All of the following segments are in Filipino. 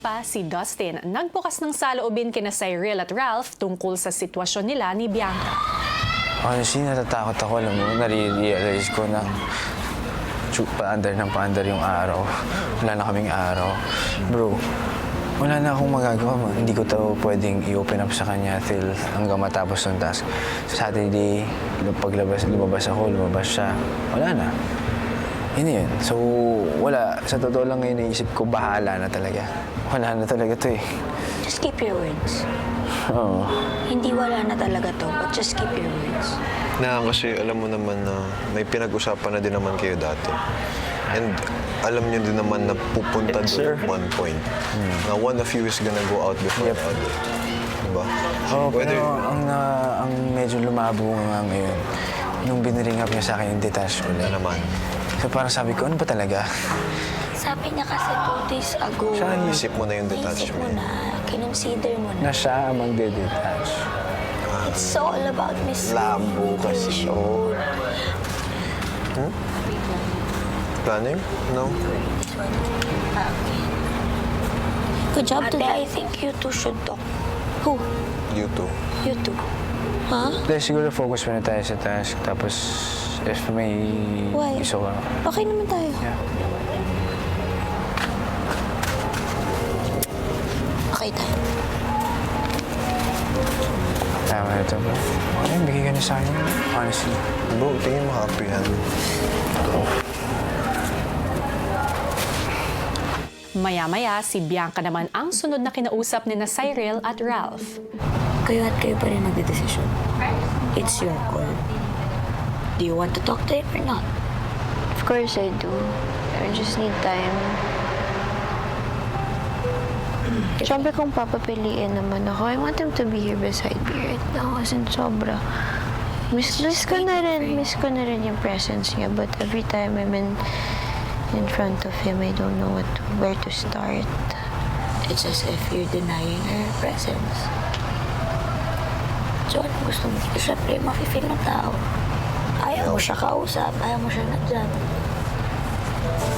Pa si Dustin, nagbukas ng saloobin kina Cyril at Ralph tungkol sa sitwasyon nila ni Bianca. Honestly, natatakot ako. Alam mo, nare-realize ko na paandar yung araw. Wala na kaming araw. Bro, wala na akong magagawa. Hindi ko to pwedeng i-open up sa kanya till hanggang matapos ng task. Saturday, lumabas siya. Wala na. Yun. So, wala. Sa totoo lang ngayon, naisip ko, bahala na talaga. Wala na talaga to eh. Just keep your words. Oo. Hindi wala na talaga to, but just keep your words. Kasi alam mo naman na may pinag-usapan na din naman kayo dati. And alam niyo din naman na pupunta doon at one point. Na one of you is gonna go out before the other. Diba? Oo, pero ang medyo lumabo nga ngayon, nung biniring up niya sa akin yung detachment. Wala naman. So parang sabi ko, ano ba talaga? Sabi niya kasi 2 days ago, Isip mo na yung naisip mo detachment. na, kinonsider mo na. Na siya ang magde-detach. It's all about Labo kasi. miscommunication. Planning? No? This one. Okay. Good job today. I think you two should talk. Who? You too. You two. Huh? Dahil siguro focus muna tayo sa task. Tapos, if may Why? gusto ka. Okay naman tayo. Yeah. Okay tayo. Tama na ito, bro. Okay, bigay ka na sa akin. Honestly. Bro, tingin mo happy yan. Maya-maya, si Bianca naman ang sunod na kinausap ni na Cyril at Ralph. Kayo at kayo pa rin magdedesisyon. It's your call. Do you want to talk to him or not? Of course I do. I just need time. Siyempre kung papapiliin naman ako, I want him to be here beside me right now kasi sobra. Miss ko na rin yung presence niya, but every time I'm in front of him, I don't know where to start. It's as if you're denying her presence. So, ano gusto mo? Siyempre, mafe-feel ng tao. Ayaw mo siya kausap, ayaw mo siya nandyan.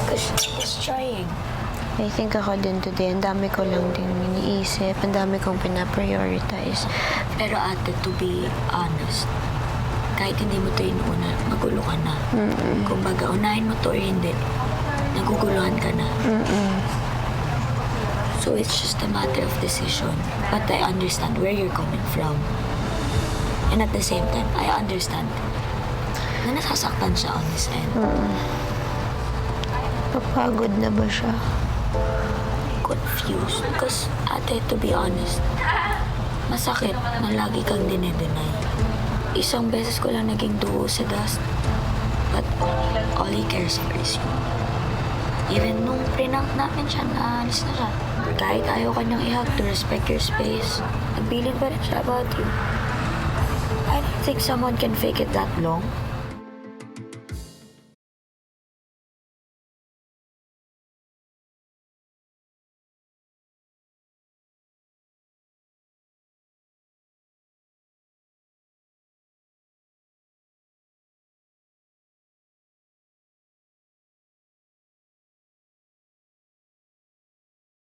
Because she's trying. I think ako din today, ang dami ko lang din iniisip, ang dami kong pinaprioritize. Pero ate, to be honest, kahit hindi mo ito inuuna, magulo ka na. Kung baga, unahin mo to or hindi, naguguluhan ka na. So it's just a matter of decision. But I understand where you're coming from. And at the same time, I understand na nasasaktan siya on his end. Papagod na ba siya? Confused. Because, ate, to be honest, masakit na lagi kang dinedenay. Isang beses ko lang naging duo sa Dust. But all he cares for is you. Even nung prinank namin siya, naalis na siya. Kahit ayaw kanyang ihag to respect your space, nagbilin pa rin siya about you. I don't think someone can fake it that long.